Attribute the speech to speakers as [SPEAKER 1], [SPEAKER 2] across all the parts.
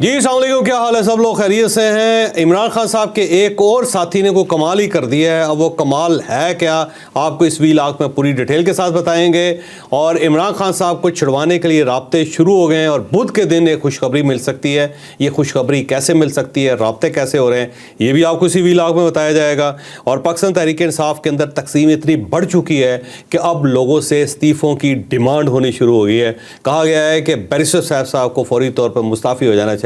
[SPEAKER 1] جی السلام علیکم، کیا حال ہے؟ سب لوگ خیریت سے ہیں؟ عمران خان صاحب کے ایک اور ساتھی نے کوئی کمال ہی کر دیا ہے۔ اب وہ کمال ہے کیا، آپ کو اس ویلاگ میں پوری ڈیٹیل کے ساتھ بتائیں گے۔ اور عمران خان صاحب کو چھڑوانے کے لیے رابطے شروع ہو گئے ہیں اور بدھ کے دن ایک خوشخبری مل سکتی ہے۔ یہ خوشخبری کیسے مل سکتی ہے، رابطے کیسے ہو رہے ہیں، یہ بھی آپ کو اسی ویلاگ میں بتایا جائے گا۔ اور پاکستان تحریک انصاف کے اندر تقسیم اتنی بڑھ چکی ہے کہ اب لوگوں سے استعفوں کی ڈیمانڈ ہونی شروع ہو گئی ہے۔ کہا گیا ہے کہ بیرسٹر سیف صاحب کو فوری طور پر مستعفی ہو جانا چاہیے۔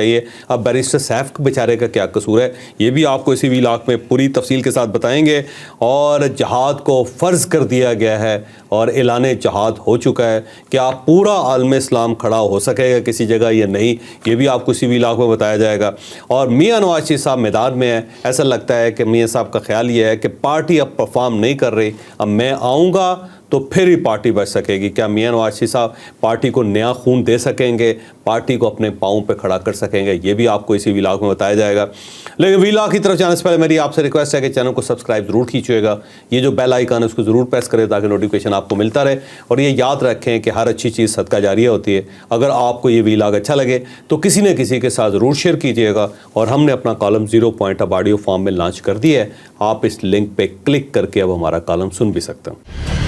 [SPEAKER 1] اب بیرسٹر سیف بیچارے کا کیا قصور ہے، یہ بھی آپ کو اسی ویلاگ میں پوری تفصیل کے ساتھ بتائیں گے۔ اور جہاد کو فرض کر دیا گیا ہے اور اعلان جہاد ہو چکا ہے۔ کیا پورا عالم اسلام کھڑا ہو سکے گا کسی جگہ یا نہیں، یہ بھی آپ کو اسی ویلاگ میں بتایا جائے گا۔ اور میاں نواز شریف صاحب میدان میں ہیں۔ ایسا لگتا ہے کہ میاں صاحب کا خیال یہ ہے کہ پارٹی اب پرفارم نہیں کر رہی، اب میں آؤں گا تو پھر ہی پارٹی بچ سکے گی۔ کیا میاں نواز شریف صاحب پارٹی کو نیا خون دے سکیں گے، پارٹی کو اپنے پاؤں پہ کھڑا کر سکیں گے، یہ بھی آپ کو اسی ویلاگ میں بتایا جائے گا۔ لیکن ویلاگ کی طرف جانے سے پہلے میری آپ سے ریکویسٹ ہے کہ چینل کو سبسکرائب ضرور کیجیے گا، یہ جو بیل آئیکن ہے اس کو ضرور پریس کریں تاکہ نوٹیفیکیشن آپ کو ملتا رہے۔ اور یہ یاد رکھیں کہ ہر اچھی چیز صدقہ جاریہ ہوتی ہے۔ اگر آپ کو یہ ویلاگ اچھا لگے تو کسی نہ کسی کے ساتھ ضرور شیئر کیجیے گا۔ اور ہم نے اپنا کالم 0 پوائنٹ اب آڈیو فارم میں لانچ کر دیا ہے، آپ اس لنک پہ کلک کر کے اب ہمارا کالم سن بھی سکتے ہیں۔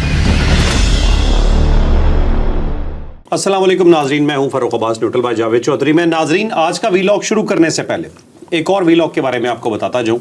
[SPEAKER 2] السلام علیکم ناظرین، میں ہوں فاروق عباس نیوٹرل بائی جاوید چودھری۔ میں ناظرین آج کا ویلاگ شروع کرنے سے پہلے ایک اور ویلاگ کے بارے میں آپ کو بتاتا جاؤں۔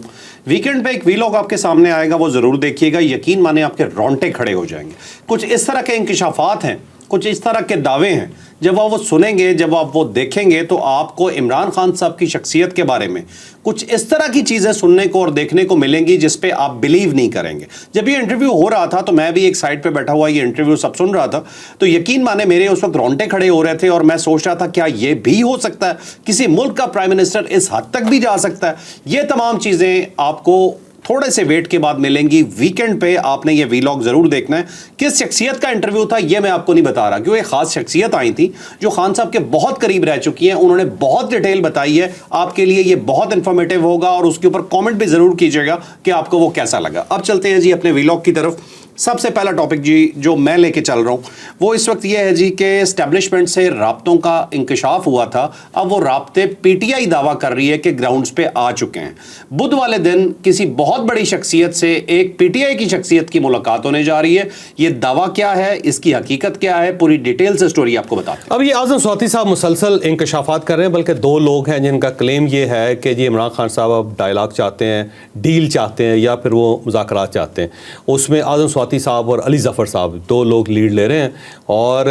[SPEAKER 2] ویکینڈ پہ ایک ویلاگ آپ کے سامنے آئے گا، وہ ضرور دیکھیے گا، یقین مانے آپ کے رونٹے کھڑے ہو جائیں گے۔ کچھ اس طرح کے انکشافات ہیں، کچھ اس طرح کے دعوے ہیں، جب آپ وہ سنیں گے، جب آپ وہ دیکھیں گے تو آپ کو عمران خان صاحب کی شخصیت کے بارے میں کچھ اس طرح کی چیزیں سننے کو اور دیکھنے کو ملیں گی جس پہ آپ بلیو نہیں کریں گے۔ جب یہ انٹرویو ہو رہا تھا تو میں بھی ایک سائٹ پہ بیٹھا ہوا یہ انٹرویو سب سن رہا تھا، تو یقین مانے میرے اس وقت رونٹے کھڑے ہو رہے تھے اور میں سوچ رہا تھا کیا یہ بھی ہو سکتا ہے، کسی ملک کا پرائم منسٹر اس حد تک بھی جا سکتا ہے۔ یہ تمام چیزیں آپ کو تھوڑے سے ویٹ کے بعد ملیں گی۔ ویکینڈ پہ آپ نے یہ ویلاگ ضرور دیکھنا ہے۔ کس شخصیت کا انٹرویو تھا یہ میں آپ کو نہیں بتا رہا، کیونکہ ایک خاص شخصیت آئی تھی جو خان صاحب کے بہت قریب رہ چکی ہیں، انہوں نے بہت ڈیٹیل بتائی ہے۔ آپ کے لیے یہ بہت انفارمیٹیو ہوگا اور اس کے اوپر کامنٹ بھی ضرور کیجیے گا کہ آپ کو وہ کیسا لگا۔ اب چلتے ہیں جی اپنے ویلاگ کی طرف۔ سب سے پہلا ٹاپک جی جو میں لے کے چل رہا ہوں وہ اس وقت یہ ہے جی کہ اسٹیبلشمنٹ سے رابطوں کا انکشاف ہوا تھا، اب وہ رابطے پی ٹی آئی دعویٰ کر رہی ہے کہ گراؤنڈز پہ آ چکے ہیں۔ بدھ والے دن کسی بہت بڑی شخصیت سے ایک پی ٹی آئی کی شخصیت کی ملاقات ہونے جا رہی ہے۔ یہ دعویٰ کیا ہے، اس کی حقیقت کیا ہے، پوری ڈیٹیل سے سٹوری آپ کو بتاتے ہیں۔
[SPEAKER 1] اب یہ اعظم سواتی صاحب مسلسل انکشافات کر رہے ہیں، بلکہ دو لوگ ہیں جن کا کلیم یہ ہے کہ جی عمران خان صاحب اب ڈائلاگ چاہتے ہیں، ڈیل چاہتے ہیں یا پھر وہ مذاکرات چاہتے ہیں۔ اس میں اعظم سواتی صاحب اور علی ظفر صاحب دو لوگ لیڈ لے رہے ہیں اور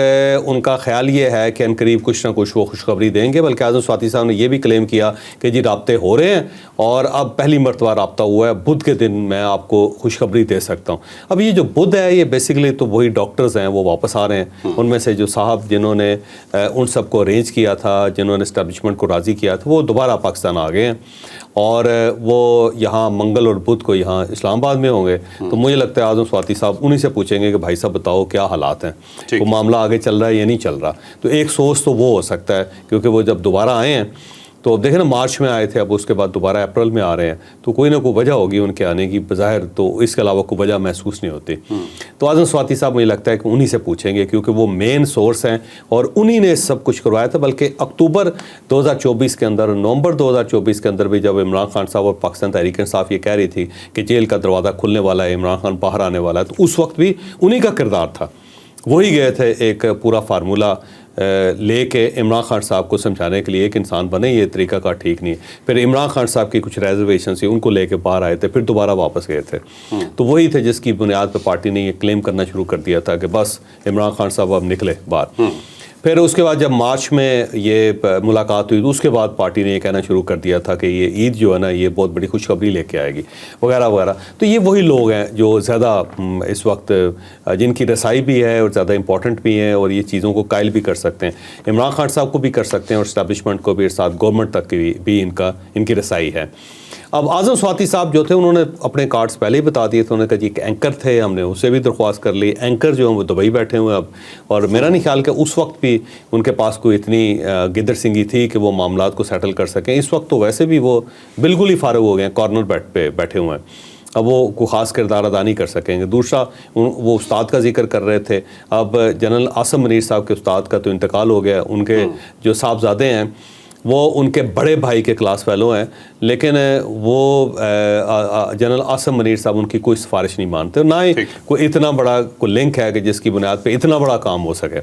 [SPEAKER 1] ان کا خیال یہ ہے کہ ان قریب کچھ نہ کچھ وہ خوشخبری دیں گے۔ بلکہ اعظم سواتی صاحب نے یہ بھی کلیم کیا کہ جی رابطے ہو رہے ہیں اور اب پہلی مرتبہ رابطہ ہوا ہے، بدھ کے دن میں آپ کو خوشخبری دے سکتا ہوں۔ اب یہ جو بدھ ہے یہ بیسیکلی تو وہی ڈاکٹرز ہیں، وہ واپس آ رہے ہیں۔ ان میں سے جو صاحب جنہوں نے ان سب کو ارینج کیا تھا، جنہوں نے اسٹیبلشمنٹ کو راضی کیا تھا، وہ دوبارہ پاکستان آ گئے ہیں اور وہ یہاں منگل اور بدھ کو یہاں اسلام آباد میں ہوں گے۔ تو مجھے لگتا ہے اعظم سواتی صاحب انہی سے پوچھیں گے کہ بھائی صاحب بتاؤ کیا حالات ہیں، وہ معاملہ آگے چل رہا ہے یا نہیں چل رہا۔ تو ایک سوچ تو وہ ہو سکتا ہے، کیونکہ وہ جب دوبارہ آئے ہیں تو دیکھیں نا مارچ میں آئے تھے، اب اس کے بعد دوبارہ اپریل میں آ رہے ہیں، تو کوئی نہ کوئی وجہ ہوگی ان کے آنے کی، بظاہر تو اس کے علاوہ کوئی وجہ محسوس نہیں ہوتی۔ تو اعظم سواتی صاحب مجھے لگتا ہے کہ انہی سے پوچھیں گے، کیونکہ وہ مین سورس ہیں اور انہی نے سب کچھ کروایا تھا۔ بلکہ اکتوبر 2024 کے اندر، نومبر 2024 کے اندر بھی جب عمران خان صاحب اور پاکستان تحریک انصاف یہ کہہ رہی تھی کہ جیل کا دروازہ کھلنے والا ہے، عمران خان باہر آنے والا ہے، تو اس وقت بھی انہی کا کردار تھا۔ وہی گئے تھے ایک پورا فارمولہ لے کے عمران خان صاحب کو سمجھانے کے لیے، ایک انسان بنے یہ طریقہ کا ٹھیک نہیں ہے۔ پھر عمران خان صاحب کی کچھ ریزرویشن تھی، ان کو لے کے باہر آئے تھے، پھر دوبارہ واپس گئے تھے۔ تو وہی تھے جس کی بنیاد پہ پارٹی نے یہ کلیم کرنا شروع کر دیا تھا کہ بس عمران خان صاحب اب نکلے باہر۔ پھر اس کے بعد جب مارچ میں یہ ملاقات ہوئی تو اس کے بعد پارٹی نے یہ کہنا شروع کر دیا تھا کہ یہ عید جو ہے نا یہ بہت بڑی خوشخبری لے کے آئے گی وغیرہ وغیرہ۔ تو یہ وہی لوگ ہیں جو زیادہ اس وقت جن کی رسائی بھی ہے اور زیادہ امپورٹنٹ بھی ہیں اور یہ چیزوں کو قائل بھی کر سکتے ہیں۔ عمران خان صاحب کو بھی کر سکتے ہیں اور اسٹیبلشمنٹ کو بھی، اور ساتھ گورنمنٹ تک بھی ان کی رسائی ہے۔ اب اعظم سواتی صاحب جو تھے انہوں نے اپنے کارڈز پہلے ہی بتا دیے تھے، انہوں نے کہا جی ایک اینکر تھے، ہم نے اسے بھی درخواست کر لی۔ اینکر جو ہیں وہ دبئی بیٹھے ہوئے اب، اور میرا نہیں خیال کہ اس وقت بھی ان کے پاس کوئی اتنی گدر سنگھی تھی کہ وہ معاملات کو سیٹل کر سکیں۔ اس وقت تو ویسے بھی وہ بالکل ہی فارغ ہو گئے ہیں، کارنر بیٹ پہ بیٹھے ہوئے ہیں، اب وہ کوئی خاص کردار ادا نہیں کر سکیں گے۔ دوسرا وہ استاد کا ذکر کر رہے تھے، اب جنرل عاصم منیر صاحب کے استاد کا تو انتقال ہو گیا، ان کے جو صاحبزادے ہیں وہ ان کے بڑے بھائی کے کلاس فیلو ہیں، لیکن وہ جنرل عاصم منیر صاحب ان کی کوئی سفارش نہیں مانتے، نہ ہی کوئی اتنا بڑا کوئی لنک ہے کہ جس کی بنیاد پہ اتنا بڑا کام ہو سکے.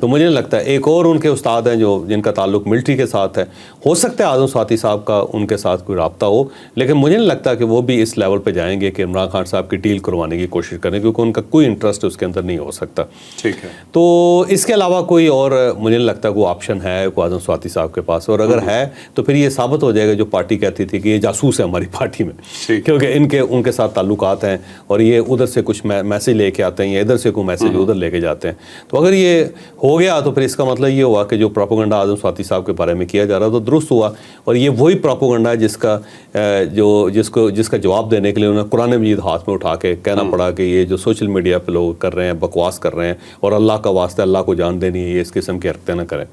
[SPEAKER 1] تو مجھے نہیں لگتا. ایک اور ان کے استاد ہیں جن کا تعلق ملٹری کے ساتھ ہے، ہو سکتا ہے اعظم سواتی صاحب کا ان کے ساتھ کوئی رابطہ ہو، لیکن مجھے نہیں لگتا کہ وہ بھی اس لیول پہ جائیں گے کہ عمران خان صاحب کی ڈیل کروانے کی کوشش کریں، کیونکہ ان کا کوئی انٹرسٹ اس کے اندر نہیں ہو سکتا.
[SPEAKER 2] ٹھیک ہے.
[SPEAKER 1] تو اس کے علاوہ کوئی اور مجھے نہیں لگتا کوئی آپشن ہے کوئی اعظم سواتی صاحب کے پاس، اور اگر ہے تو پھر یہ ثابت ہو جائے گا جو پارٹی کہتی تھی کہ یہ جاسوس ہے ہماری پارٹی میں، کیونکہ ان کے ساتھ تعلقات ہیں اور یہ ادھر سے کچھ میسج لے کے آتے ہیں یا ادھر سے کوئی میسج ادھر لے کے جاتے ہیں. تو اگر یہ ہو گیا تو پھر اس کا مطلب یہ ہوا کہ جو پروپیگنڈا اعظم سواتی صاحب کے بارے میں کیا جا رہا تو درست ہوا، اور یہ وہی پروپیگنڈا ہے جس کا جواب دینے کے لیے انہیں قرآن مجید ہاتھ میں اٹھا کے کہنا پڑا کہ یہ جو سوشل میڈیا پہ لوگ کر رہے ہیں بکواس کر رہے ہیں اور اللہ کا واسطہ اللہ کو جان دینی ہے، یہ اس قسم کی حرکتیں نہ کریں.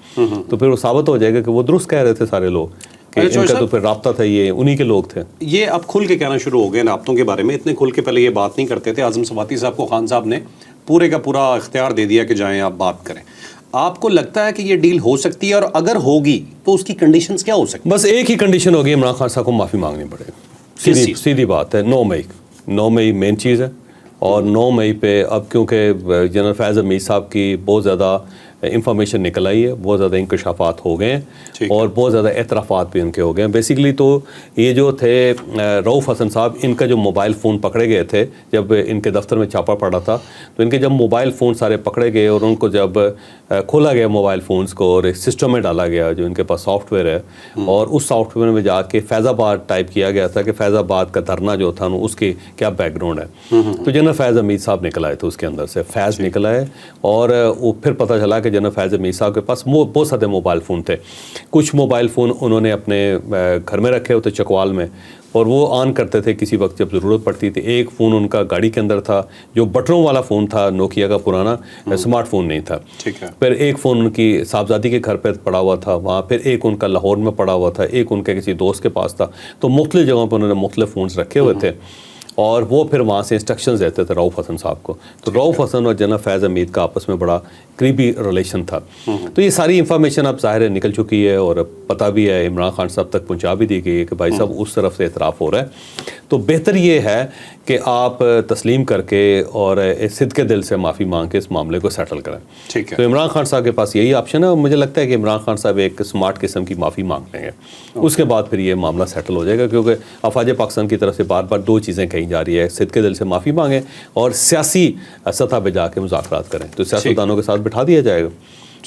[SPEAKER 1] تو پھر وہ ثابت ہو جائے گا کہ وہ درست کہہ رہے تھے سارے لوگ کہ ان کا تو پھر رابطہ تھا، یہ انہی کے لوگ تھے.
[SPEAKER 2] یہ اب کھل کے کہنا شروع ہو گئے رابطوں کے بارے میں. اتنے کھل کے پہلے یہ بات نہیں کرتے تھے. اعظم سواتی صاحب کو خان صاحب نے پورے کا پورا اختیار دے دیا کہ جائیں آپ بات کریں. آپ کو لگتا ہے کہ یہ ڈیل ہو سکتی ہے، اور اگر ہوگی تو اس کی کنڈیشنز کیا ہو سکتی ہیں؟
[SPEAKER 1] بس ایک ہی کنڈیشن ہوگی، عمران خان صاحب کو معافی مانگنی پڑے گی. سیدھی بات ہے. 9 مئی مین چیز ہے، اور 9 مئی پہ اب کیونکہ جنرل فیض حمید صاحب کی بہت زیادہ انفارمیشن نکل آئی ہے، بہت زیادہ انکشافات ہو گئے ہیں اور بہت زیادہ اعترافات بھی ان کے ہو گئے ہیں. بیسیکلی تو یہ جو تھے رؤف حسن صاحب، ان کا جو موبائل فون پکڑے گئے تھے جب ان کے دفتر میں چھاپا پڑا تھا، تو ان کے جب موبائل فون سارے پکڑے گئے اور ان کو جب کھولا گیا موبائل فونز کو اور ایک سسٹم میں ڈالا گیا جو ان کے پاس سافٹ ویئر ہے، اور اس سافٹ ویئر میں جا کے فیض آباد ٹائپ کیا گیا تھا کہ فیض آباد کا دھرنا جو تھا اس کی کیا بیک گراؤنڈ ہے. تو جنرل فیض حمید صاحب نکل آئے تھے اس کے اندر سے، فیض نکل آئے، اور وہ پھر پتہ چلا کہ جنرل فیض حمید صاحب کے پاس بہت سارے موبائل فون تھے. کچھ موبائل فون انہوں نے اپنے گھر میں رکھے ہوتے چکوال میں، اور وہ آن کرتے تھے کسی وقت جب ضرورت پڑتی تھی. ایک فون ان کا گاڑی کے اندر تھا جو بٹنوں والا فون تھا، نوکیا کا پرانا، اسمارٹ فون نہیں تھا. پھر ایک فون ان کی صاحبزادی کے گھر پہ پڑا ہوا تھا وہاں، پھر ایک ان کا لاہور میں پڑا ہوا تھا، ایک ان کے کسی دوست کے پاس تھا. تو مختلف جگہوں پہ انہوں نے مختلف فونز رکھے ہوئے تھے، اور وہ پھر وہاں سے انسٹرکشنز دیتے تھے رؤف حسن صاحب کو. تو رؤف حسن اور جنرل فیض حمید کا آپس میں بڑا قریبی ریلیشن تھا. تو یہ ساری انفارمیشن اب ظاہر ہے نکل چکی ہے، اور پتہ بھی ہے عمران خان صاحب تک پہنچا بھی دی گئی ہے کہ بھائی صاحب اس طرف سے اعتراف ہو رہا ہے. تو بہتر یہ ہے کہ آپ تسلیم کر کے اور صدقے دل سے معافی مانگ کے اس معاملے کو سیٹل کریں. تو عمران خان صاحب کے پاس یہی آپشن ہے، اور مجھے لگتا ہے کہ عمران خان صاحب ایک سمارٹ قسم کی معافی مانگ لیں گے. اس کے بعد پھر یہ معاملہ سیٹل ہو جائے گا، کیونکہ افواج پاکستان کی طرف سے بار بار 2 چیزیں کہی جا رہی ہے: صدقے دل سے معافی مانگیں اور سیاسی سطح پہ جا کے مذاکرات کریں. تو سیاستدانوں کے ساتھ بٹھا دیا جائے گا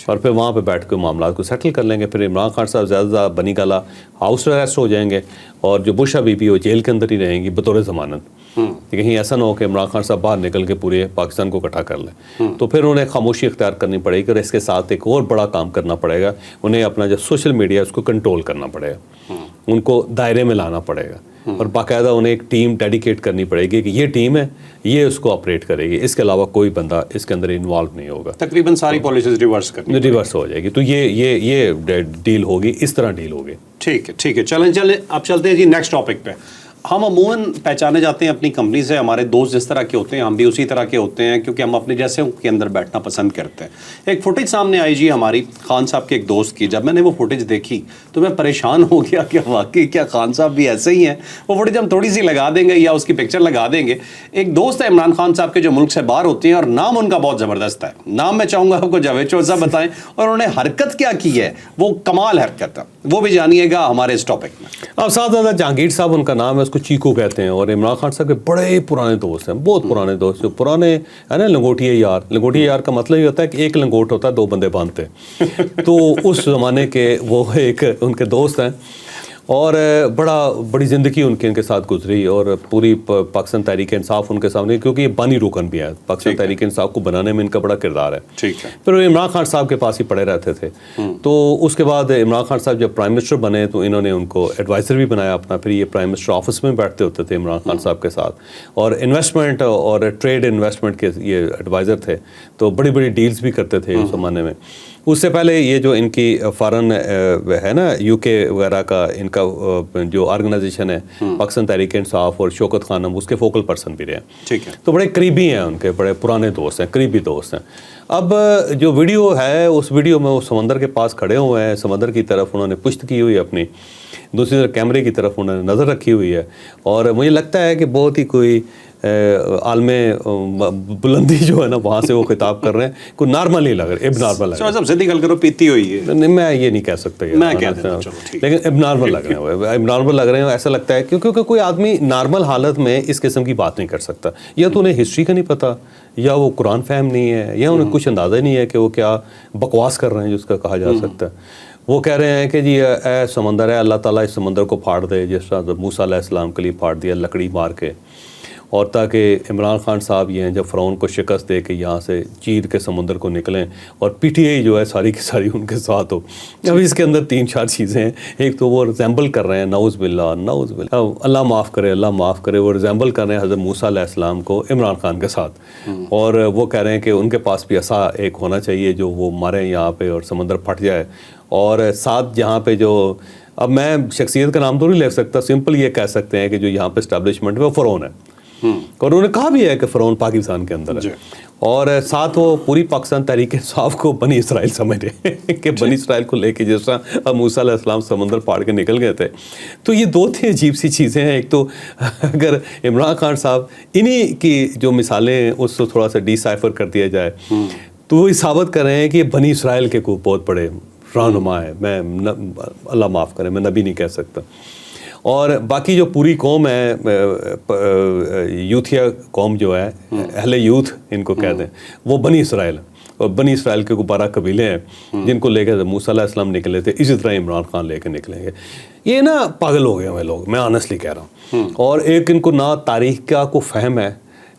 [SPEAKER 1] اور پھر وہاں پہ بیٹھ کے معاملات کو سیٹل کر لیں گے. پھر عمران خان صاحب زیادہ زیادہ بنی گالا ہاؤس اریسٹ ہو جائیں گے، اور جو بشا بی بی وہ جیل کے اندر ہی رہیں گی بطور ضمانت. کہیں ایسا نہ ہو کہ عمران خان صاحب باہر نکل کے پورے پاکستان کو اکٹھا کر لیں. تو پھر انہیں خاموشی اختیار کرنی پڑے گی، اور اس کے ساتھ ایک اور بڑا کام کرنا پڑے گا. انہیں اپنا جو سوشل میڈیا اس کو کنٹرول کرنا پڑے گا، ان کو دائرے میں لانا پڑے گا، اور باقاعدہ انہیں ایک ٹیم ڈیڈیکیٹ کرنی پڑے گی کہ یہ ٹیم ہے، یہ اس کو آپریٹ کرے گی. اس کے علاوہ کوئی بندہ اس کے اندر انوالو نہیں ہوگا.
[SPEAKER 2] تقریباً ساری پالیسیز ریورس
[SPEAKER 1] ہو جائے گی. تو یہ ڈیل ہوگی، اس طرح ڈیل ہوگی.
[SPEAKER 2] ٹھیک ہے. چلیں اب چلتے ہیں جی نیکسٹ ٹاپک پہ. ہم عموماً پہچانے جاتے ہیں اپنی کمپنی سے، ہمارے دوست جس طرح کے ہوتے ہیں ہم بھی اسی طرح کے ہوتے ہیں، کیونکہ ہم اپنے جیسے کے اندر بیٹھنا پسند کرتے ہیں. ایک فوٹیج سامنے آئی جی ہماری خان صاحب کے ایک دوست کی. جب میں نے وہ فوٹیج دیکھی تو میں پریشان ہو گیا کہ واقعی کیا خان صاحب بھی ایسے ہی ہیں. وہ فوٹیج ہم تھوڑی سی لگا دیں گے یا اس کی پکچر لگا دیں گے. ایک دوست ہے عمران خان صاحب کے جو ملک سے باہر ہوتے ہیں، اور نام ان کا بہت زبردست ہے. نام میں چاہوں گا آپ کو جاوید چودھری صاحب بتائیں، اور انہوں نے حرکت کیا کی ہے، وہ کمال حرکت ہے، وہ بھی جانیے گا ہمارے اس ٹاپک میں.
[SPEAKER 1] اب ساتھ زیادہ جہانگیر صاحب ان کا نام ہے، اس کو چیکو کہتے ہیں، اور عمران خان صاحب کے بڑے پرانے دوست ہیں، بہت پرانے دوست. جو پرانے ہے نا لنگوٹیے یار، لنگوٹیے یار کا مطلب یہ ہوتا ہے کہ ایک لنگوٹ ہوتا ہے 2 بندے باندھتے. تو اس زمانے کے وہ ایک ان کے دوست ہیں، اور بڑی زندگی ان کے ساتھ گزری، اور پوری پاکستان تحریک انصاف ان کے سامنے، کیونکہ یہ بانی رکن بھی ہے پاکستان تحریک انصاف کو بنانے میں ان کا بڑا کردار ہے. پھر وہ عمران خان صاحب کے پاس ہی پڑے رہتے تھے. تو اس کے بعد عمران خان صاحب جب پرائم منسٹر بنے تو انہوں نے ان کو ایڈوائزر بھی بنایا اپنا. پھر یہ پرائم منسٹر آفس میں بیٹھتے ہوتے تھے عمران خان صاحب کے ساتھ، اور انویسٹمنٹ اور ٹریڈ انویسٹمنٹ کے یہ ایڈوائزر تھے. تو بڑی بڑی ڈیلز بھی کرتے تھے اس زمانے میں. اس سے پہلے یہ جو ان کی فارن ہے نا یو کے وغیرہ کا ان کا جو آرگنائزیشن ہے پاکستان تحریک انصاف اور شوکت خانم اس کے فوکل پرسن بھی رہے ہیں.
[SPEAKER 2] ٹھیک ہے.
[SPEAKER 1] تو بڑے قریبی ہیں ان کے, بڑے پرانے دوست ہیں, قریبی دوست ہیں. اب جو ویڈیو ہے اس ویڈیو میں وہ سمندر کے پاس کھڑے ہوئے ہیں, سمندر کی طرف انہوں نے پشت کی ہوئی ہے اپنی, دوسری طرف کیمرے کی طرف انہوں نے نظر رکھی ہوئی ہے, اور مجھے لگتا ہے کہ بہت ہی کوئی عالم بلندی جو ہے نا وہاں سے وہ خطاب کر رہے ہیں, کوئی نارمل نہیں لگ رہا, اب نارمل لگ رہا ہے.
[SPEAKER 2] سیدھی گل کرو, پیتی ہوئی ہے.
[SPEAKER 1] میں یہ نہیں کہہ سکتا,
[SPEAKER 2] میں کہہ دیتا ہوں,
[SPEAKER 1] لیکن اب نارمل لگ رہے ہیں, اب نارمل لگ رہے ہیں. ایسا لگتا ہے کیونکہ کوئی آدمی نارمل حالت میں اس قسم کی بات نہیں کر سکتا. یا تو انہیں ہسٹری کا نہیں پتہ, یا وہ قرآن فہم نہیں ہے, یا انہیں کچھ اندازہ نہیں ہے کہ وہ کیا بکواس کر رہے ہیں جس کا کہا جا سکتا ہے. وہ کہہ رہے ہیں کہ جی اے سمندر ہے, اللہ تعالیٰ اس سمندر کو پھاڑ دے جس طرح موسیٰ علیہ السلام کے لیے پھاڑ دیا لکڑی مار کے, اور تاکہ عمران خان صاحب یہ ہیں جب فرعون کو شکست دے کے یہاں سے چیر کے سمندر کو نکلیں, اور پی ٹی آئی جو ہے ساری کی ساری ان کے ساتھ ہو. اب اس کے اندر 3-4 چیزیں ہیں. ایک تو وہ ریزیمبل کر رہے ہیں, نعوذ باللہ نعوذ باللہ, اللہ معاف کرے اللہ معاف کرے, وہ ریزیمبل کر رہے ہیں حضرت موسیٰ علیہ السلام کو عمران خان کے ساتھ, اور وہ کہہ رہے ہیں کہ ان کے پاس بھی ایسا ایک ہونا چاہیے جو وہ ماریں یہاں پہ اور سمندر پھٹ جائے. اور ساتھ جہاں پہ جو, اب میں شخصیت کا نام تو نہیں لے سکتا, سمپل یہ کہہ سکتے ہیں کہ جو یہاں پہ اسٹیبلشمنٹ ہے وہ فرعون ہے, اور انہوں نے کہا بھی ہے کہ فرعون پاکستان کے اندر ہے. اور ساتھ وہ پوری پاکستان تحریک انصاف کو بنی اسرائیل سمجھ رہے ہیں کہ بنی اسرائیل کو لے کے جس طرح اب موسیٰ علیہ السلام سمندر پھاڑ کے نکل گئے تھے. تو یہ دو تھے عجیب سی چیزیں ہیں. ایک تو اگر عمران خان صاحب انہی کی جو مثالیں ہیں اس کو تھوڑا سا ڈی سائفر کر دیا جائے تو وہ ثابت کر رہے ہیں کہ یہ بنی اسرائیل کے کو بہت بڑے رہنما ہے. میں اللہ معاف کرے, میں نبی نہیں کہہ سکتا. اور باقی جو پوری قوم ہے, یوتھیا قوم جو ہے, اہل یوتھ ان کو کہتے ہیں, وہ بنی اسرائیل, اور بنی اسرائیل کے 12 قبیلے ہیں جن کو لے کے موسیٰ علیہ السلام نکلے تھے, اسی طرح عمران خان لے کے نکلیں گے. یہ نا پاگل ہو گئے ہیں لوگ, میں آنیسٹلی کہہ رہا ہوں. اور ایک ان کو نہ تاریخ کا کو فہم ہے,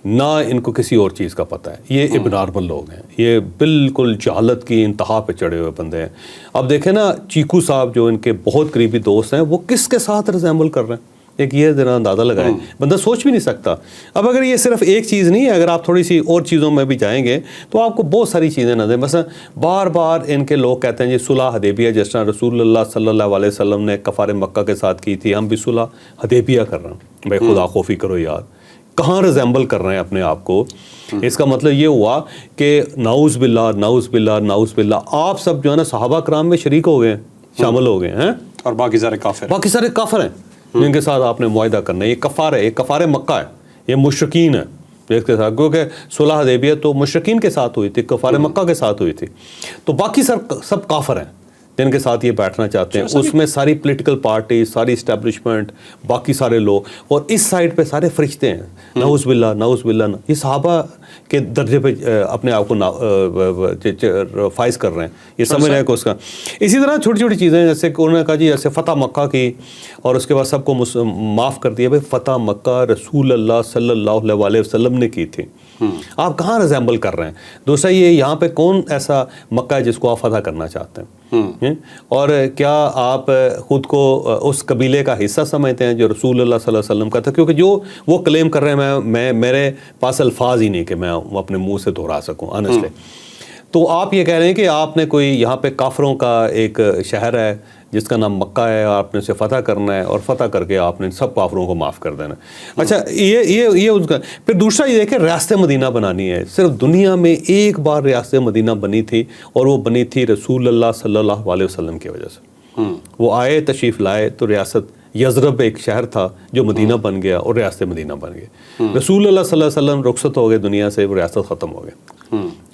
[SPEAKER 1] نہ ان کو کسی اور چیز کا پتہ ہے. یہ ابنارمل لوگ ہیں, یہ بالکل جہالت کی انتہا پہ چڑھے ہوئے بندے ہیں. اب دیکھیں نا چیکو صاحب جو ان کے بہت قریبی دوست ہیں, وہ کس کے ساتھ ریزیمبل کر رہے ہیں, ایک یہ ذرا اندازہ لگائیں. بندہ سوچ بھی نہیں سکتا. اب اگر یہ صرف ایک چیز نہیں ہے, اگر آپ تھوڑی سی اور چیزوں میں بھی جائیں گے تو آپ کو بہت ساری چیزیں نظر. مثلا بار بار ان کے لوگ کہتے ہیں جی صلح حدیبیہ, جس طرح رسول اللہ صلی اللہ علیہ وسلم نے کفار مکہ کے ساتھ کی تھی, ہم بھی صلح حدیبیہ کر رہے ہیں. بھائی خدا خوفی کرو یار, کہاں ریزیمبل کر رہے ہیں اپنے آپ کو. اس کا مطلب یہ ہوا کہ نعوذ باللہ نعوذ باللہ نعوذ باللہ, آپ سب جو ہے نا صحابہ کرام میں شریک ہو گئے, شامل ہو گئے ہیں,
[SPEAKER 2] اور باقی سارے کافر
[SPEAKER 1] ہیں جن کے ساتھ آپ نے معاہدہ کرنا ہے. یہ کفار ہے, یہ کفار مکہ ہے, یہ مشرکین ہے اس کے ساتھ, کیونکہ صلح حدیبیہ تو مشرکین کے ساتھ ہوئی تھی, کفار مکہ کے ساتھ ہوئی تھی. تو باقی سب کافر ہیں جن کے ساتھ یہ بیٹھنا چاہتے ہیں. اس میں ساری پولیٹیکل پارٹی, ساری اسٹیبلشمنٹ, باقی سارے لوگ, اور اس سائڈ پہ سارے فرشتے ہیں. نعوذ باللہ نعوذ باللہ, یہ صحابہ کے درجے پہ اپنے آپ کو فائز کر رہے ہیں. یہ سمجھ رہے ہیں کہ اس کا. اسی طرح چھوٹی چھوٹی چیزیں جیسے کہ انہوں نے کہا جی ایسے فتح مکہ کی, اور اس کے بعد سب کو معاف کر دیا. بھائی فتح مکہ رسول اللہ صلی اللہ علیہ وسلم نے کی تھی, آپ کہاں ریزیمبل کر رہے ہیں. دوسرا یہ یہاں پہ کون ایسا مکہ ہے جس کو آپ فتح کرنا چاہتے ہیں, اور کیا آپ خود کو اس قبیلے کا حصہ سمجھتے ہیں جو رسول اللہ صلی اللہ علیہ وسلم کا تھا. کیونکہ جو وہ کلیم کر رہے ہیں, میں میرے پاس الفاظ ہی نہیں کہ میں اپنے منہ سے دہرا سکوں آنیسٹلی. تو آپ یہ کہہ رہے ہیں کہ آپ نے کوئی یہاں پہ کافروں کا ایک شہر ہے جس کا نام مکہ ہے, آپ نے اسے فتح کرنا ہے, اور فتح کر کے آپ نے سب کافروں کو معاف کر دینا. اچھا یہ اس کا. پھر دوسرا یہ دیکھیں, ریاست مدینہ بنانی ہے. صرف دنیا میں ایک بار ریاست مدینہ بنی تھی, اور وہ بنی تھی رسول اللہ صلی اللہ علیہ وسلم کی وجہ سے. وہ آئے, تشریف لائے, تو ریاست یزرب ایک شہر تھا جو مدینہ بن گیا اور ریاست مدینہ بن گئی. رسول اللہ صلی اللہ علیہ وسلم رخصت ہو گئے دنیا سے, وہ ریاست ختم ہو گئی.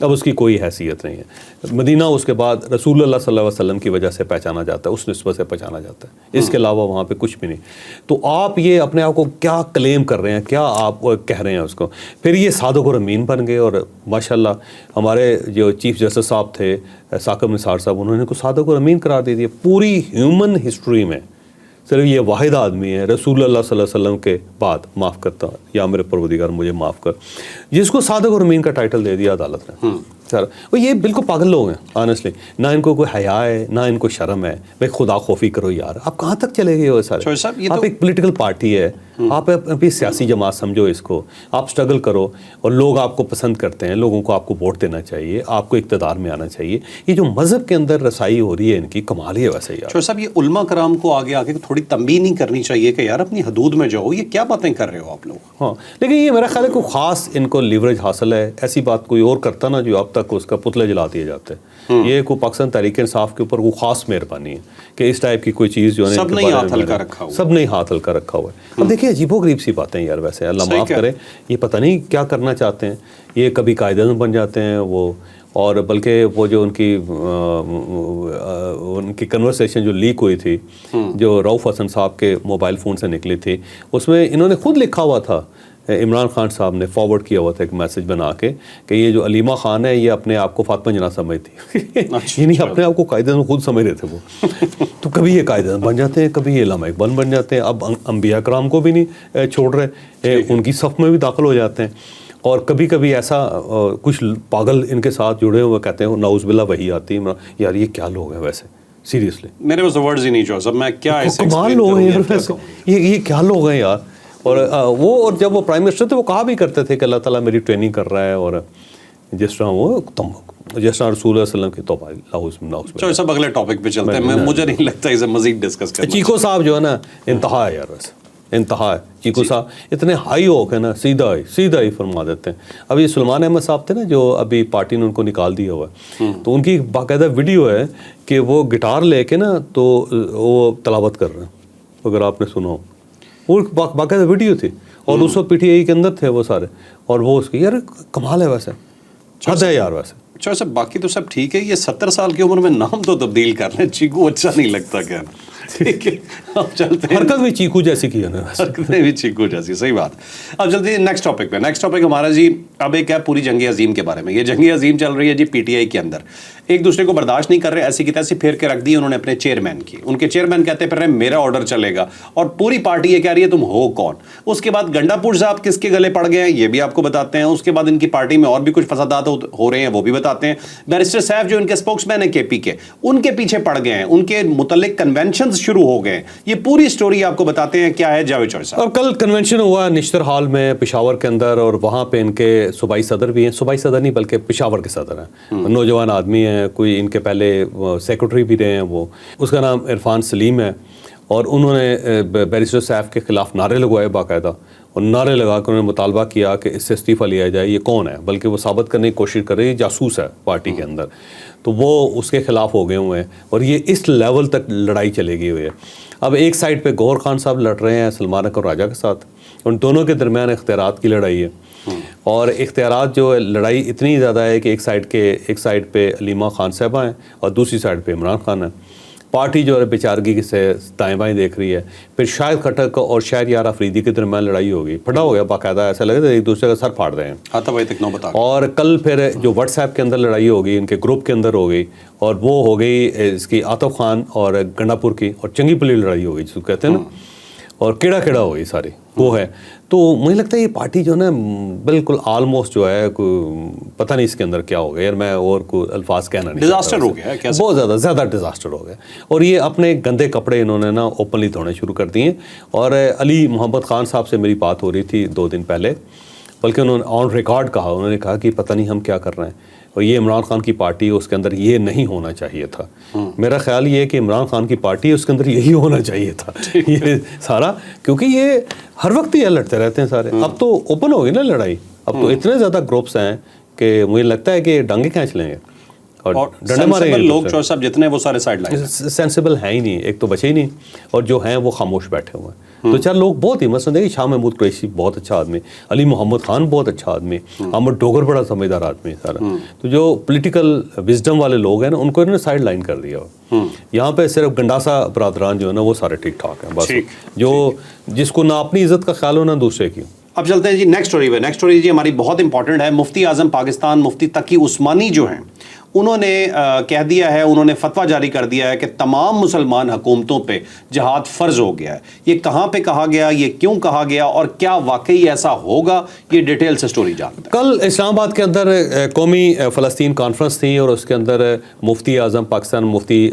[SPEAKER 1] اب اس کی کوئی حیثیت نہیں ہے. مدینہ اس کے بعد رسول اللہ صلی اللہ علیہ وسلم کی وجہ سے پہچانا جاتا ہے, اس نسبت سے پہچانا جاتا ہے. اس کے علاوہ وہاں پہ کچھ بھی نہیں. تو آپ یہ اپنے آپ کو کیا کلیم کر رہے ہیں, کیا آپ کہہ رہے ہیں اس کو. پھر یہ صادق اور امین بن گئے, اور ماشاءاللہ ہمارے جو چیف جسٹس صاحب تھے ثاقب نثار صاحب, انہوں نے کو صادق اور امین قرار دے دیا. پوری ہیومن ہسٹری میں صرف یہ واحد آدمی ہے رسول اللہ صلی اللہ علیہ وسلم کے بعد, معاف کرتا یا میرے پروردگار مجھے معاف کر, جس کو صادق اور امین کا ٹائٹل دے دیا عدالت نے. سر وہ یہ بالکل پاگل لوگ ہیں آنیسٹلی. نہ ان کو کوئی حیا ہے, نہ ان کو شرم ہے. بھائی خدا خوفی کرو یار, آپ کہاں تک چلے گئے ہو سارے. آپ ایک پولیٹیکل پارٹی ہے, آپ اپنی سیاسی جماعت سمجھو اس کو, آپ اسٹرگل کرو اور لوگ آپ کو پسند کرتے ہیں, لوگوں کو آپ کو ووٹ دینا چاہیے, آپ کو اقتدار میں آنا چاہیے. یہ جو مذہب کے اندر رسائی ہو رہی ہے ان کی, کمال ہی ہے ویسے یار.
[SPEAKER 2] صاحب یہ علماء کرام کو آگے آ کے تھوڑی تنبیہ نہیں کرنی چاہیے کہ یار اپنی حدود میں جاؤ, یہ کیا باتیں کر رہے ہو آپ لوگ؟
[SPEAKER 1] ہاں لیکن یہ میرا خیال ہے کوئی خاص ان کو لیوریج حاصل ہے, ایسی بات کوئی اور کرتا نا جو اب تک اس کا پتلے جلا دیے جاتے ہیں. یہ کوئی پاکستان تحریک انصاف کے اوپر کوئی خاص مہربانی ہے کہ اس ٹائپ کی کوئی چیز جو ہے
[SPEAKER 2] سب نے ہاتھ ہلکا رکھا ہوا,
[SPEAKER 1] سب نے ہاتھ ہلکا رکھا ہوا ہے. اب دیکھیے عجیب و غریب سی باتیں یار, ویسے اللہ معاف کرے, یہ پتہ نہیں کیا کرنا چاہتے ہیں. یہ کبھی قائد اعظم بن جاتے ہیں وہ, اور بلکہ وہ جو ان کی کنورسیشن جو لیک ہوئی تھی, جو رؤف حسن صاحب کے موبائل فون سے نکلی تھی, اس میں انہوں نے خود لکھا ہوا تھا, عمران خان صاحب نے فارورڈ کیا ہوا تھا ایک میسج بنا کے کہ یہ جو علیمہ خان ہے یہ اپنے آپ کو فاطمہ جناح سمجھتی, یعنی اپنے آپ کو قائد اعظم خود سمجھ رہے تھے وہ. تو کبھی یہ قائد اعظم بن جاتے ہیں, کبھی یہ علامہ اقبال بن جاتے ہیں, اب انبیاء کرام کو بھی نہیں چھوڑ رہے, ان کی صف میں بھی داخل ہو جاتے ہیں. اور کبھی کبھی ایسا کچھ پاگل ان کے ساتھ جڑے ہوئے کہتے ہیں نعوذ باللہ وہی آتی ہے. یار یہ کیا لوگ ہیں ویسے, سیریسلی
[SPEAKER 2] میرے پاس ورڈز ہی نہیں جو سب, میں کیا ایسے
[SPEAKER 1] کمال لوگ ہیں یار ویسے, یہ کیا لوگ ہیں یار. اور اور جب وہ پرائم منسٹر تھے وہ کہا بھی کرتے تھے کہ اللہ تعالیٰ میری ٹریننگ کر رہا ہے, اور جس طرح وہ جس طرح رسول اللہ علیہ وسلم کی توبہ.
[SPEAKER 2] چلو سب اگلے ٹاپک پہ چلتے ہیں, مجھے نہیں لگتا اسے مزید ڈسکس کرنا.
[SPEAKER 1] چیکو صاحب جو ہے نا انتہا ہے یار, ویسے انتہا ہے. چیکو صاحب اتنے ہائی ہو کے نا سیدھا ہی فرما دیتے ہیں. اب یہ سلمان احمد صاحب تھے نا جو ابھی پارٹی نے ان کو نکال دیا ہوا ہے, تو ان کی باقاعدہ ویڈیو ہے کہ وہ گٹار لے کے نا تو وہ تلاوت کر رہے ہیں, اگر آپ نے سنا ہو. وہ باقاعدہ ویڈیو تھی, اور اس وقت پی ٹی آئی کے اندر تھے وہ سارے, اور وہ اس کی یار کمال ہے ویسے, حد ہے یار ویسے.
[SPEAKER 2] اچھا سب باقی تو سب ٹھیک ہے, یہ 70 سال کی عمر میں نام تو تبدیل کر لیں, چیکو اچھا نہیں لگتا کیا؟ ٹھیک ہے اب چلتے ہیں,
[SPEAKER 1] حرکت بھی چیکو جیسی کی ہے نا,
[SPEAKER 2] حرکتیں بھی چیکو جیسی, صحیح بات. اب چلتے ہیں نیکسٹ ٹاپک پہ. نیکسٹ ٹاپک ہمارا جی اب ایک ہے پوری جنگ عظیم کے بارے میں. یہ جنگ عظیم چل رہی ہے جی پی ٹی آئی کے اندر, ایک دوسرے کو برداشت نہیں کر رہے, ایسی کی تیسی پھیر کے رکھ دی انہوں نے اپنے چیئرمین کی. ان کے چیئرمین کہتے پھر میرا آرڈر چلے گا, اور پوری پارٹی یہ کہہ رہی ہے تم ہو کون. اس کے بعد گنڈا پور صاحب کس کے گلے پڑ گئے ہیں یہ بھی آپ کو بتاتے ہیں. اس کے بعد ان کی پارٹی میں اور بھی کچھ فسادات ہو رہے ہیں وہ بھی بتاتے ہیں. بیرسٹر سیف جو ان کے اسپوکس مین ہیں کے پی کے, ان کے پیچھے پڑ گئے ہیں, ان کے متعلق کنونشنز شروع ہو گئے. یہ پوری سٹوری آپ کو بتاتے ہیں کیا ہے جاوید چوہے صاحب.
[SPEAKER 1] اور کل کنونشن ہوا نشتر ہال میں پشاور کے اندر, اور وہاں پہ ان کے صوبائی صدر بھی ہیں, صوبائی صدر نہیں بلکہ پشاور کے صدر ہیں, نوجوان آدمی ہیں, کوئی ان کے پہلے سیکرٹری بھی رہے ہیں وہ, اس کا نام عرفان سلیم ہے. اور انہوں نے بیرسٹر سیف کے خلاف نعرے لگوائے باقاعدہ, اور نعرے لگا کر انہوں نے مطالبہ کیا کہ اس سے استعفیٰ لیا جائے. یہ کون ہے, بلکہ وہ ثابت کرنے کی کوشش کر رہی ہے جاسوس ہے پارٹی کے اندر, تو وہ اس کے خلاف ہو گئے ہوئے ہیں. اور یہ اس لیول تک لڑائی چلے گئی ہوئی ہے. اب ایک سائڈ پہ گور خان صاحب لڑ رہے ہیں سلمان اکبر راجہ کے ساتھ, ان دونوں کے درمیان اختیارات کی لڑائی ہے. اور اختیارات جو لڑائی اتنی زیادہ ہے کہ ایک سائڈ پہ علیمہ خان صاحبہ ہیں اور دوسری سائڈ پہ عمران خان ہے. پارٹی جو ہے بیچارگی سے دائیں بائیں دیکھ رہی ہے. پھر شاہد خٹک اور شہر یار افریدی کے درمیان لڑائی ہوگی, پھٹا ہو گیا باقاعدہ, ایسا لگے ایک دوسرے کا سر پھاڑ رہے ہیں.
[SPEAKER 2] آتا بھائی تک نو بتا. اور
[SPEAKER 1] کل پھر جو واٹس ایپ کے اندر لڑائی ہوگی ان کے گروپ کے اندر ہو گئی, اور وہ ہو گئی اس کی عاطف خان اور گنڈا پور کی, اور چنگی پلی لڑائی ہو گئی جس کو کہتے ہیں نا, اور کیڑا ہو گئی ساری وہ ہے. تو مجھے لگتا ہے یہ پارٹی جو ہے نا بالکل آلموسٹ جو ہے پتہ نہیں اس کے اندر کیا ہو گیا یار, میں اور کوئی الفاظ کہنا نہیں,
[SPEAKER 2] ڈیزاسٹر ہو گیا,
[SPEAKER 1] بہت زیادہ ڈیزاسٹر ہو گیا. اور یہ اپنے گندے کپڑے انہوں نے نا اوپنلی دھونے شروع کر دیے. اور علی محمد خان صاحب سے میری بات ہو رہی تھی 2 دن پہلے, بلکہ انہوں نے آن ریکارڈ کہا, انہوں نے کہا کہ پتہ نہیں ہم کیا کر رہے ہیں, اور یہ عمران خان کی پارٹی ہے اس کے اندر یہ نہیں ہونا چاہیے تھا. میرا خیال یہ ہے کہ عمران خان کی پارٹی ہے اس کے اندر یہی ہونا چاہیے تھا یہ سارا, کیونکہ یہ ہر وقت یہ لڑتے رہتے ہیں سارے. اب تو اوپن ہو گئی نا لڑائی, اب تو اتنے زیادہ گروپس ہیں کہ مجھے لگتا ہے کہ ڈانگے کھینچ لیں گے اور ڈنڈے ماریں گے.
[SPEAKER 2] لوگ جو سب جتنے وہ سارے سائڈ لائن
[SPEAKER 1] سینسیبل ہیں ہی نہیں, ایک تو بچے ہی نہیں, اور جو ہیں وہ خاموش بیٹھے ہوئے ہیں. 2-4 لوگ بہت ہی مثلا دیکھیے, شاہ محمود قریشی بہت اچھا آدمی, علی محمد خان بہت اچھا آدمی, احمد ڈوگر بڑا سمجھدار آدمی سارا. تو جو پولیٹیکل وزڈم والے لوگ ہیں نا ان کو انہوں نے سائڈ لائن کر دیا. یہاں پہ صرف گنڈاسا برادران جو ہے نا وہ سارے ٹھیک ٹھاک ہیں بس, جو جس کو نہ اپنی عزت کا خیال ہو نہ دوسرے کی.
[SPEAKER 2] اب چلتے ہیں جی نیکسٹ اسٹوری پہ. نیکسٹ اسٹوری جی ہماری بہت امپورٹنٹ ہے. مفتی اعظم پاکستان مفتی تقی عثمانی جو ہیں انہوں نے کہہ دیا ہے, انہوں نے فتویٰ جاری کر دیا ہے کہ تمام مسلمان حکومتوں پہ جہاد فرض ہو گیا ہے. یہ کہاں پہ کہا گیا, یہ کیوں کہا گیا, اور کیا واقعی ایسا ہوگا, یہ ڈیٹیل سے سٹوری جانتے ہیں.
[SPEAKER 1] کل اسلام آباد کے اندر قومی فلسطین کانفرنس تھی اور اس کے اندر مفتی اعظم پاکستان مفتی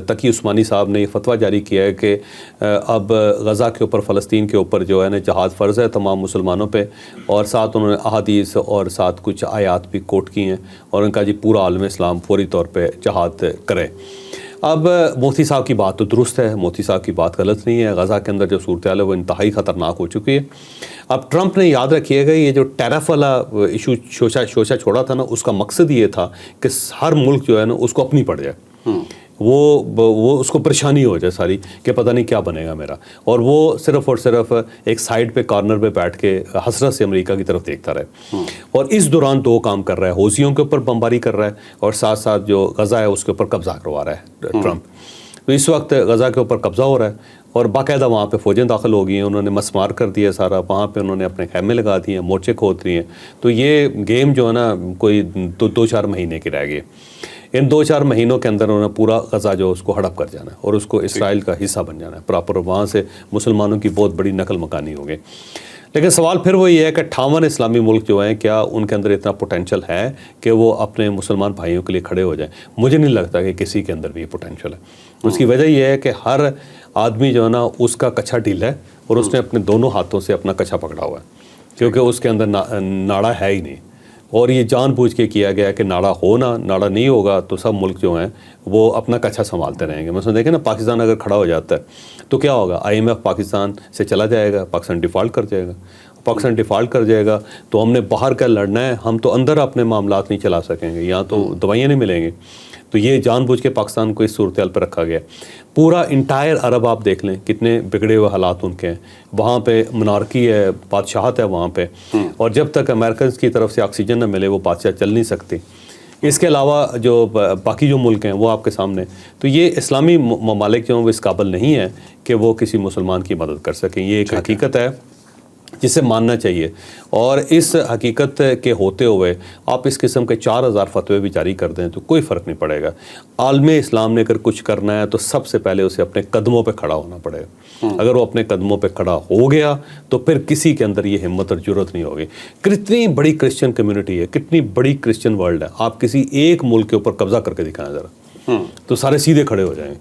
[SPEAKER 1] تقی عثمانی صاحب نے یہ فتویٰ جاری کیا ہے کہ اب غزہ کے اوپر, فلسطین کے اوپر جو ہے نا جہاد فرض ہے تمام مسلمانوں پہ, اور ساتھ انہوں نے احادیث اور ساتھ کچھ آیات بھی کوٹ کی ہیں اور ان کا جی پورا عالم اسلام فوری طور پہ جہاد کرے. اب مفتی صاحب کی بات تو درست ہے, مفتی صاحب کی بات غلط نہیں ہے. غزہ کے اندر جو صورتحال ہے وہ انتہائی خطرناک ہو چکی ہے. اب ٹرمپ نے یاد رکھیے گا یہ جو ٹیرف والا ایشو شوشہ چھوڑا تھا نا, اس کا مقصد یہ تھا کہ ہر ملک جو ہے نا اس کو اپنی پڑ جائے, وہ اس کو پریشانی ہو جائے ساری کہ پتہ نہیں کیا بنے گا میرا, اور وہ صرف اور صرف ایک سائڈ پہ کارنر پہ بیٹھ کے حسرت سے امریکہ کی طرف دیکھتا رہے. اور اس دوران دو کام کر رہا ہے, حوثیوں کے اوپر بمباری کر رہا ہے اور ساتھ ساتھ جو غزہ ہے اس کے اوپر قبضہ کروا رہا ہے ٹرمپ. تو اس وقت غزہ کے اوپر قبضہ ہو رہا ہے اور باقاعدہ وہاں پہ فوجیں داخل ہو گئی ہیں, انہوں نے مسمار کر دیا سارا, وہاں پہ انہوں نے اپنے خیمے لگا دیے ہیں, مورچے کھود دیے ہیں. تو یہ گیم جو ہے نا کوئی 2-4 مہینے کی رہ گئی. ان 2-4 مہینوں کے اندر انہوں نے پورا غزہ جو اس کو ہڑپ کر جانا ہے اور اس کو اسرائیل کا حصہ بن جانا ہے پراپر, وہاں سے مسلمانوں کی بہت بڑی نقل مکانی ہوگی. لیکن سوال پھر وہ یہ ہے کہ 58 اسلامی ملک جو ہیں کیا ان کے اندر اتنا پوٹینشیل ہے کہ وہ اپنے مسلمان بھائیوں کے لیے کھڑے ہو جائیں؟ مجھے نہیں لگتا کہ کسی کے اندر بھی یہ پوٹینشیل ہے. اس کی وجہ یہ ہے کہ ہر آدمی جو ہے نا اس کا کچھا ڈھیلا ہے اور اس نے اپنے دونوں ہاتھوں سے اپنا کچھا پکڑا ہوا ہے, کیونکہ اس کے اندر ناڑا ہے ہی نہیں. اور یہ جان بوجھ کے کیا گیا کہ ناڑا ناڑا نہیں ہوگا تو سب ملک جو ہیں وہ اپنا کچھا سنبھالتے رہیں گے. مثلا دیکھیں نا, پاکستان اگر کھڑا ہو جاتا ہے تو کیا ہوگا, IMF پاکستان سے چلا جائے گا, پاکستان ڈیفالٹ کر جائے گا. پاکستان ڈیفالٹ کر جائے گا تو ہم نے باہر کا لڑنا ہے, ہم تو اندر اپنے معاملات نہیں چلا سکیں گے, یہاں تو دوائیاں نہیں ملیں گی. تو یہ جان بوجھ کے پاکستان کو اس صورتحال پہ رکھا گیا. پورا انٹائر عرب آپ دیکھ لیں کتنے بگڑے ہوئے حالات ان کے ہیں. وہاں پہ منارکی ہے, بادشاہت ہے وہاں پہ, اور جب تک امریکنز کی طرف سے آکسیجن نہ ملے وہ بادشاہ چل نہیں سکتی. اس کے علاوہ جو باقی جو ملک ہیں وہ آپ کے سامنے. تو یہ اسلامی ممالک جو ہیں وہ اس قابل نہیں ہیں کہ وہ کسی مسلمان کی مدد کر سکیں. یہ ایک حقیقت ہے جسے ماننا چاہیے, اور اس حقیقت کے ہوتے ہوئے آپ اس قسم کے 4000 فتوے بھی جاری کر دیں تو کوئی فرق نہیں پڑے گا. عالم اسلام نے اگر کچھ کرنا ہے تو سب سے پہلے اسے اپنے قدموں پہ کھڑا ہونا پڑے گا. اگر وہ اپنے قدموں پہ کھڑا ہو گیا تو پھر کسی کے اندر یہ ہمت اور جرت نہیں ہوگی. کتنی بڑی کرسچن کمیونٹی ہے, کتنی بڑی کرسچن ورلڈ ہے, آپ کسی ایک ملک کے اوپر قبضہ کر کے دکھائیں ذرا, تو سارے سیدھے کھڑے ہو جائیں گے,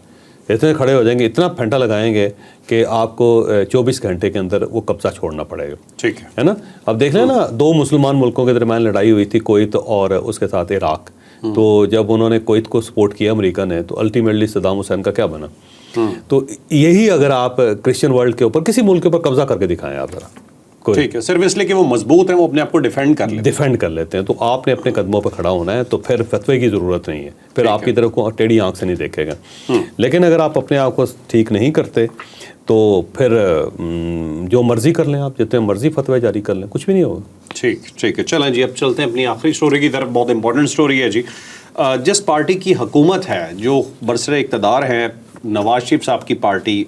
[SPEAKER 1] اتنے کھڑے ہو جائیں گے, اتنا پھینٹا لگائیں گے کہ آپ کو 24 گھنٹے کے اندر وہ قبضہ چھوڑنا پڑے گا.
[SPEAKER 2] ٹھیک
[SPEAKER 1] ہے نا. اب دیکھ لیں نا, 2 مسلمان ملکوں کے درمیان لڑائی ہوئی تھی, کویت اور اس کے ساتھ عراق. تو جب انہوں نے کویت کو سپورٹ کیا امریکہ نے تو الٹیمیٹلی صدام حسین کا کیا بنا. تو یہی اگر آپ کرسچن ورلڈ کے اوپر کسی ملک کے اوپر قبضہ کر کے دکھائیں آپ ذرا,
[SPEAKER 2] ٹھیک ہے, صرف اس لیے کہ وہ مضبوط ہیں, وہ اپنے آپ کو ڈیفینڈ
[SPEAKER 1] کر لیتے ہیں. تو آپ نے اپنے قدموں پہ کھڑا ہونا ہے, تو پھر فتوے کی ضرورت نہیں ہے, پھر آپ کی طرف کو ٹیڑھی آنکھ سے نہیں دیکھے گا. لیکن اگر آپ اپنے آپ کو ٹھیک نہیں کرتے تو پھر جو مرضی کر لیں, آپ جتنے مرضی فتوے جاری کر لیں, کچھ بھی نہیں ہوگا.
[SPEAKER 2] ٹھیک ہے, چلیں جی اب چلتے ہیں اپنی آخری سٹوری کی طرف. بہت امپورٹنٹ سٹوری ہے جی. جس پارٹی کی حکومت ہے, جو برسر اقتدار ہے نواز شریف صاحب کی پارٹی,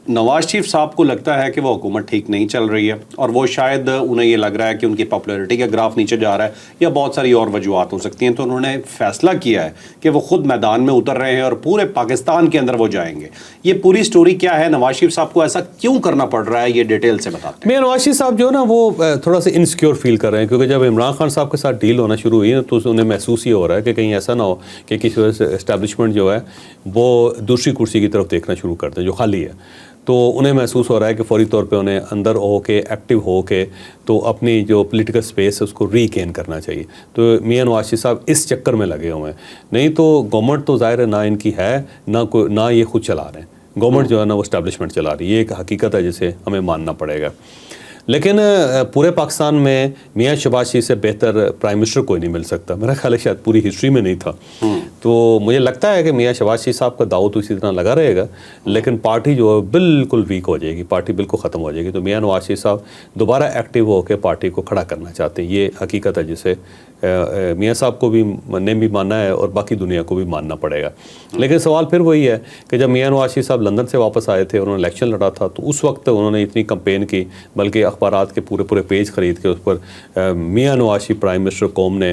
[SPEAKER 2] نواز شریف صاحب کو لگتا ہے کہ وہ حکومت ٹھیک نہیں چل رہی ہے, اور وہ شاید انہیں یہ لگ رہا ہے کہ ان کی پاپولیرٹی کا گراف نیچے جا رہا ہے, یا بہت ساری اور وجوہات ہو سکتی ہیں. تو انہوں نے فیصلہ کیا ہے کہ وہ خود میدان میں اتر رہے ہیں اور پورے پاکستان کے اندر وہ جائیں گے. یہ پوری سٹوری کیا ہے, نواز شریف صاحب کو ایسا کیوں کرنا پڑ رہا ہے, یہ ڈیٹیل سے بتاتے ہیں.
[SPEAKER 1] نواز شریف صاحب جو ہے نا وہ تھوڑا سا انسیکیور فیل کر رہے ہیں, کیونکہ جب عمران خان صاحب کے ساتھ ڈیل ہونا شروع ہوئی تو انہیں محسوس یہ ہو رہا ہے کہ کہیں ایسا نہ ہو کہ کسی وجہ سے اسٹیبلشمنٹ جو ہے وہ دوسری کرسی کی طرف دیکھنا شروع کر دیں جو خالی ہے. تو انہیں محسوس ہو رہا ہے کہ فوری طور پہ انہیں اندر ہو کے ایکٹیو ہو کے تو اپنی جو پولیٹیکل سپیس ہے اس کو ریگین کرنا چاہیے. تو میاں نواز شریف صاحب اس چکر میں لگے ہوئے ہیں. نہیں تو گورنمنٹ تو ظاہر ہے نہ ان کی ہے, نہ یہ خود چلا رہے ہیں. گورنمنٹ جو ہے نا وہ اسٹیبلشمنٹ چلا رہی ہے, یہ ایک حقیقت ہے جسے ہمیں ماننا پڑے گا. لیکن پورے پاکستان میں میاں شہباز شریف سے بہتر پرائم منسٹر کوئی نہیں مل سکتا. میرا خیال ہے شاید پوری ہسٹری میں نہیں تھا. تو مجھے لگتا ہے کہ میاں شہباز شریف صاحب کا داؤ تو اسی طرح لگا رہے گا, لیکن پارٹی جو ہے بالکل ویک ہو جائے گی, پارٹی بالکل ختم ہو جائے گی. تو میاں نواز شریف صاحب دوبارہ ایکٹیو ہو کے پارٹی کو کھڑا کرنا چاہتے ہیں. یہ حقیقت ہے جسے میاں صاحب کو بھی بھی ماننا ہے اور باقی دنیا کو بھی ماننا پڑے گا. لیکن سوال پھر وہی ہے کہ جب میاں نواز شریف صاحب لندن سے واپس آئے تھے, انہوں نے الیکشن لڑا تھا, تو اس وقت انہوں نے اتنی کمپین کی, بلکہ اخبارات کے پورے پیج خرید کے اس پر میاں نواز شریف پرائم منسٹر قوم نے